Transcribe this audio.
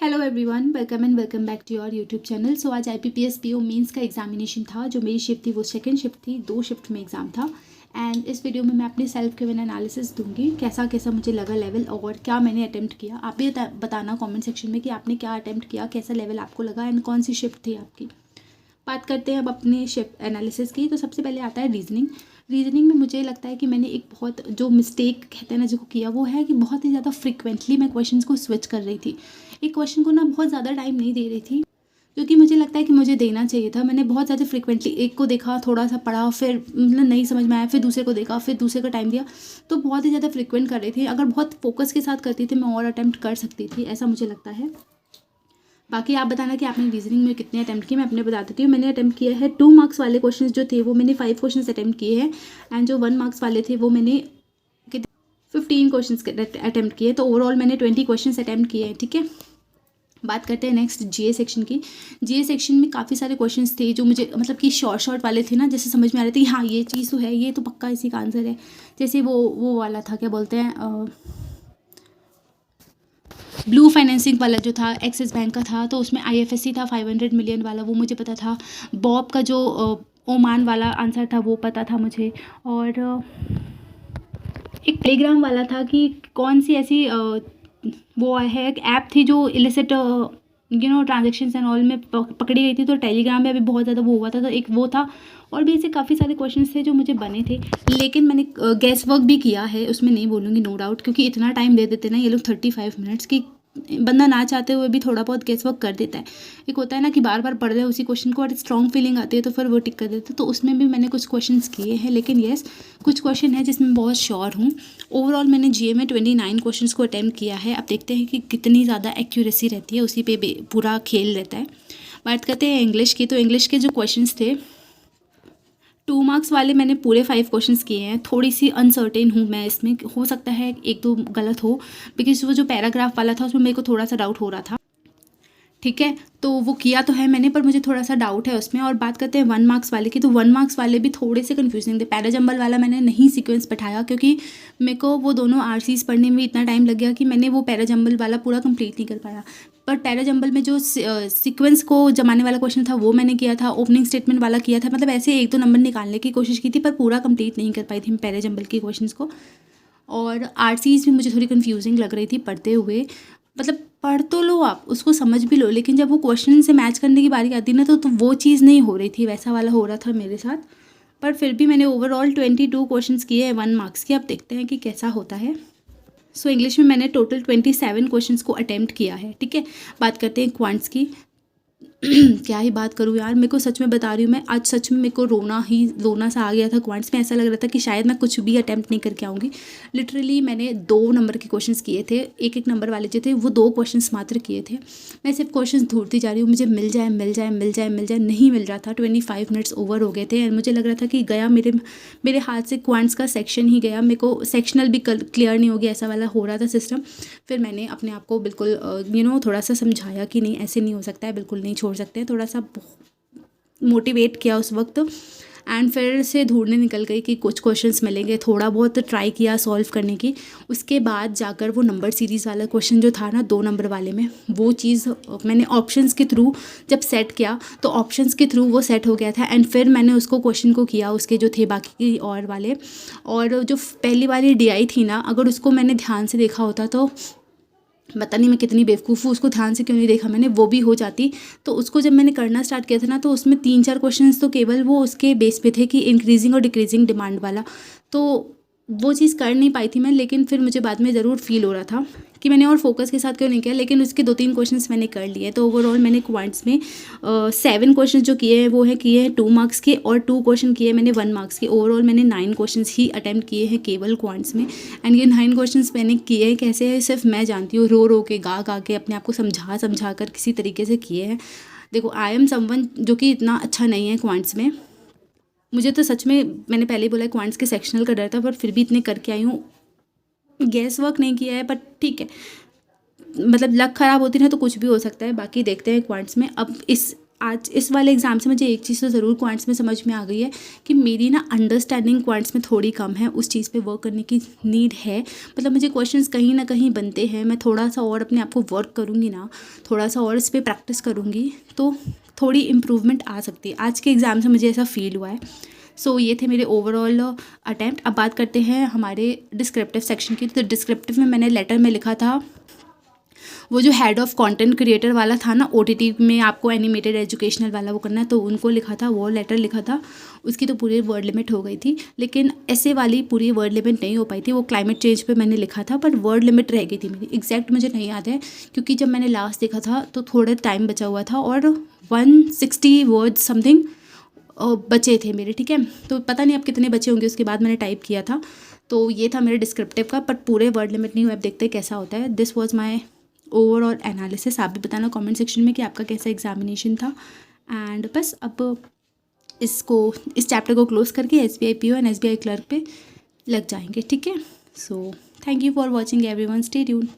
Hello everyone, welcome and welcome back to your YouTube channel. So आज IPPS PO mains का examination था। जो मेरी शिफ्ट थी वो सेकंड शिफ्ट थी, 2 शिफ्ट में एग्ज़ाम था। एंड इस वीडियो में मैं अपनी सेल्फ गिवन एनालिसिस दूंगी, कैसा कैसा मुझे लगा लेवल और क्या मैंने अटेम्प्ट किया। आप भी बताना कमेंट सेक्शन में कि आपने क्या अटेम्प्ट किया, कैसा लेवल आपको लगा एंड कौन सी शिफ्ट थी आपकी। बात करते हैं अब अपनी शिफ्ट एनालिसिस की। तो सबसे पहले आता है रीजनिंग। रीजनिंग में मुझे लगता है कि मैंने एक बहुत जो मिस्टेक कहते हैं ना जिसको किया, वो है कि बहुत ही ज़्यादा फ्रिक्वेंटली मैं क्वेश्चंस को स्विच कर रही थी। एक क्वेश्चन को ना बहुत ज़्यादा टाइम नहीं दे रही थी, क्योंकि मुझे लगता है कि मुझे देना चाहिए था। मैंने बहुत ज़्यादा फ्रिक्वेंटली एक को देखा, थोड़ा सा पढ़ा, फिर मतलब नहीं समझ में आया, फिर दूसरे को देखा, फिर दूसरे का टाइम दिया। तो बहुत ही ज़्यादा फ्रिक्वेंट कर रही थी। अगर बहुत फोकस के साथ करती थी मैं और अटैम्प्ट कर सकती थी, ऐसा मुझे लगता है। बाकी आप बताना कि आपने रीजनिंग में कितने अटैम्प्ट किए। मैं अपने बता देती हूँ। मैंने अटैम्प्ट किया है 2 मार्क्स वाले क्वेश्चंस जो थे वो मैंने 5 क्वेश्चंस अटैम्प्ट किए हैं। एंड जो 1 मार्क्स वाले थे वो मैंने 15 क्वेश्चंस अटैम्प्ट किए। तो ओवरऑल मैंने 20 क्वेश्चंस अटैम्प्ट किए हैं। ठीक है, बात करते हैं नेक्स्ट जीए सेक्शन की। जीए सेक्शन में काफ़ी सारे क्वेश्चंस थे जो मुझे मतलब कि शॉर्ट वाले थे ना, जैसे समझ में आ रहे थे कि हाँ ये चीज़ तो है, ये तो पक्का इसी का आंसर है। जैसे वो वाला था, क्या बोलते हैं, ब्लू फाइनेंसिंग वाला जो था एक्सिस बैंक का था, तो उसमें IFSC था 500 मिलियन वाला, वो मुझे पता था। बॉब का जो ओमान वाला आंसर था वो पता था मुझे। और एक टेलीग्राम वाला था कि कौन सी ऐसी वो है एक ऐप थी जो इलिसिट ट्रांजेक्शन्स एंड ऑल में पकड़ी गई थी। तो टेलीग्राम में अभी बहुत ज़्यादा वो हुआ था, तो एक वो था। और भी ऐसे काफ़ी सारे क्वेश्चंस थे जो मुझे बने थे, लेकिन मैंने गैस वर्क भी किया है, उसमें नहीं बोलूँगी नो डाउट, क्योंकि इतना टाइम दे देते ना ये लोग 35 मिनट्स की, बंदा ना चाहते हुए भी थोड़ा बहुत गेस वर्क कर देता है। एक होता है ना कि बार बार पढ़ रहे हैं उसी क्वेश्चन को और स्ट्रॉन्ग फीलिंग आती है तो फिर वो टिक कर देते हैं। तो उसमें भी मैंने कुछ क्वेश्चंस किए हैं, लेकिन येस कुछ क्वेश्चन है जिसमें बहुत श्योर हूँ। ओवरऑल मैंने जीए में 29 क्वेश्चंस को अटैम्प्ट किया है। अब देखते हैं कि कितनी ज़्यादा एक्यूरेसी रहती है, उसी पे पूरा खेल रहता है। बात करते हैं इंग्लिश की। तो इंग्लिश के जो क्वेश्चंस थे 2 मार्क्स वाले मैंने पूरे 5 क्वेश्चंस किए हैं। थोड़ी सी अनसर्टेन हूँ मैं इसमें, हो सकता है एक दो गलत हो, बिकॉज वो जो पैराग्राफ वाला था उसमें मेरे को थोड़ा सा डाउट हो रहा था। ठीक है, तो वो किया तो है मैंने, पर मुझे थोड़ा सा डाउट है उसमें। और बात करते हैं 1 मार्क्स वाले की। तो 1 मार्क्स वाले भी थोड़े से कन्फ्यूजिंग थे। पैराजंबल वाला मैंने नहीं सीक्वेंस बैठाया, क्योंकि मेरे को वो दोनों RCs पढ़ने में इतना टाइम लग गया कि मैंने वो पैराजंबल वाला पूरा कंप्लीट नहीं कर पाया। पर पैराजंबल में जो सीक्वेंस को जमाने वाला क्वेश्चन था वो मैंने किया था, ओपनिंग स्टेटमेंट वाला किया था, मतलब ऐसे 1-2 नंबर निकालने की कोशिश की थी, पर पूरा कंप्लीट नहीं कर पाई थी पैराजंबल के क्वेश्चन को। और RCs भी मुझे थोड़ी कन्फ्यूजिंग लग रही थी पढ़ते हुए। मतलब पढ़ तो लो, आप उसको समझ भी लो, लेकिन जब वो क्वेश्चन से मैच करने की बारी आती ना तो वो चीज़ नहीं हो रही थी, वैसा वाला हो रहा था मेरे साथ। पर फिर भी मैंने ओवरऑल 22 क्वेश्चंस किए हैं 1 मार्क्स के। अब देखते हैं कि कैसा होता है। सो इंग्लिश में मैंने टोटल 27 क्वेश्चंस को अटैम्प्ट किया है। ठीक है, बात करते हैं क्वांट्स की। क्या ही बात करूँ यार, मेरे को सच में बता रही हूँ मैं, आज सच में मेरे को रोना सा आ गया था। क्वांट्स में ऐसा लग रहा था कि शायद मैं कुछ भी अटैम्प्ट नहीं करके आऊँगी। लिटरली मैंने 2 नंबर के क्वेश्चंस किए थे, एक नंबर वाले जो थे वो 2 क्वेश्चंस मात्र किए थे। मैं सिर्फ क्वेश्चंस ढूंढती जा रही हूँ, मुझे मिल जाए मिल जाए मिल जाए मिल जाए, नहीं मिल रहा था। 25 मिनट्स ओवर हो गए थे एंड मुझे लग रहा था कि गया मेरे हाथ से क्वांट्स का सेक्शन ही गया, मेरे को सेक्शनल भी क्लियर नहीं हो गया, ऐसा वाला हो रहा था सिस्टम। फिर मैंने अपने आप को बिल्कुल थोड़ा सा समझाया कि नहीं ऐसे नहीं हो सकता है, बिल्कुल नहीं छोड़ सकते हैं, थोड़ा सा मोटिवेट किया उस वक्त। एंड फिर से ढूंढने निकल गई कि कुछ क्वेश्चंस मिलेंगे, थोड़ा बहुत ट्राई किया सॉल्व करने की। उसके बाद जाकर वो नंबर सीरीज़ वाला क्वेश्चन जो था ना 2 नंबर वाले में, वो चीज़ मैंने ऑप्शंस के थ्रू जब सेट किया तो ऑप्शंस के थ्रू वो सेट हो गया था। एंड फिर मैंने उसको क्वेश्चन को किया, उसके जो थे बाकी की और वाले, और जो पहली वाली DI थी ना, अगर उसको मैंने ध्यान से देखा होता तो पता नहीं मैं कितनी बेवकूफ़ हूँ, उसको ध्यान से क्यों नहीं देखा मैंने, वो भी हो जाती। तो उसको जब मैंने करना स्टार्ट किया था ना, तो उसमें 3-4 क्वेश्चंस तो केवल वो उसके बेस पे थे कि इंक्रीजिंग और डिक्रीजिंग डिमांड वाला, तो वो चीज़ कर नहीं पाई थी मैं। लेकिन फिर मुझे बाद में ज़रूर फील हो रहा था कि मैंने और फोकस के साथ क्यों नहीं किया, लेकिन उसके 2-3 क्वेश्चंस मैंने कर लिए। तो ओवरऑल मैंने क्वांट्स में 7 क्वेश्चन जो किए हैं वो है किए हैं 2 मार्क्स के, और 2 क्वेश्चन किए मैंने 1 मार्क्स के। ओवरऑल मैंने 9 क्वेश्चंस ही अटैम्प्ट किए हैं केवल क्वांट्स में। एंड ये 9 क्वेश्चंस मैंने किए हैं कैसे है, सिर्फ मैं जानती हूँ, रो रो के गा गा के अपने आप को समझा कर किसी तरीके से किए हैं। देखो आई एम समवन जो कि इतना अच्छा नहीं है क्वांट्स में। मुझे तो सच में, मैंने पहले ही बोला क्वांट्स के सेक्शनल का डर था, पर फिर भी इतने करके आई हूँ। गैस वर्क नहीं किया है, बट ठीक है, मतलब लक ख़राब होती ना तो कुछ भी हो सकता है। बाकी देखते हैं क्वांट्स में। अब इस आज इस वाले एग्ज़ाम से मुझे एक चीज़ तो ज़रूर क्वांट्स में समझ में आ गई है कि मेरी ना अंडरस्टैंडिंग क्वांट्स में थोड़ी कम है, उस चीज़ पे वर्क करने की नीड है। मतलब मुझे क्वेश्चंस कहीं ना कहीं बनते हैं, मैं थोड़ा सा और अपने आप को वर्क करूँगी ना, थोड़ा सा और इस पर प्रैक्टिस करूँगी तो थोड़ी इम्प्रूवमेंट आ सकती है। आज के एग्ज़ाम से मुझे ऐसा फील हुआ है। सो ये थे मेरे ओवरऑल अटैम्प्ट। अब बात करते हैं हमारे डिस्क्रिप्टिव सेक्शन की। तो डिस्क्रिप्टिव में मैंने लेटर में लिखा था, वो जो हेड ऑफ कंटेंट क्रिएटर वाला था ना, ओटीटी में आपको एनिमेटेड एजुकेशनल वाला वो करना है, तो उनको लिखा था, वो लेटर लिखा था। उसकी तो पूरी वर्ड लिमिट हो गई थी, लेकिन ऐसे वाली पूरी वर्ड लिमिट नहीं हो पाई थी। वो क्लाइमेट चेंज पे मैंने लिखा था, पर वर्ड लिमिट रह गई थी मेरी। एग्जैक्ट मुझे नहीं याद है, क्योंकि जब मैंने लास्ट देखा था तो थोड़ा टाइम बचा हुआ था और 160 वर्ड समथिंग बचे थे मेरे, ठीक है। तो पता नहीं अब कितने बचे होंगे, उसके बाद मैंने टाइप किया था। तो ये था मेरे डिस्क्रिप्टिव का, बट पूरे वर्ड लिमिट नहीं हुआ। अब देखते हैं कैसा होता है। This was my overall analysis. आप भी बताना कमेंट सेक्शन में कि आपका कैसा एग्जामिनेशन था। एंड बस अब इस चैप्टर को क्लोज करके SBI PO and SBI clerk पे लग जाएंगे, ठीक है। So thank you for watching everyone, stay tuned.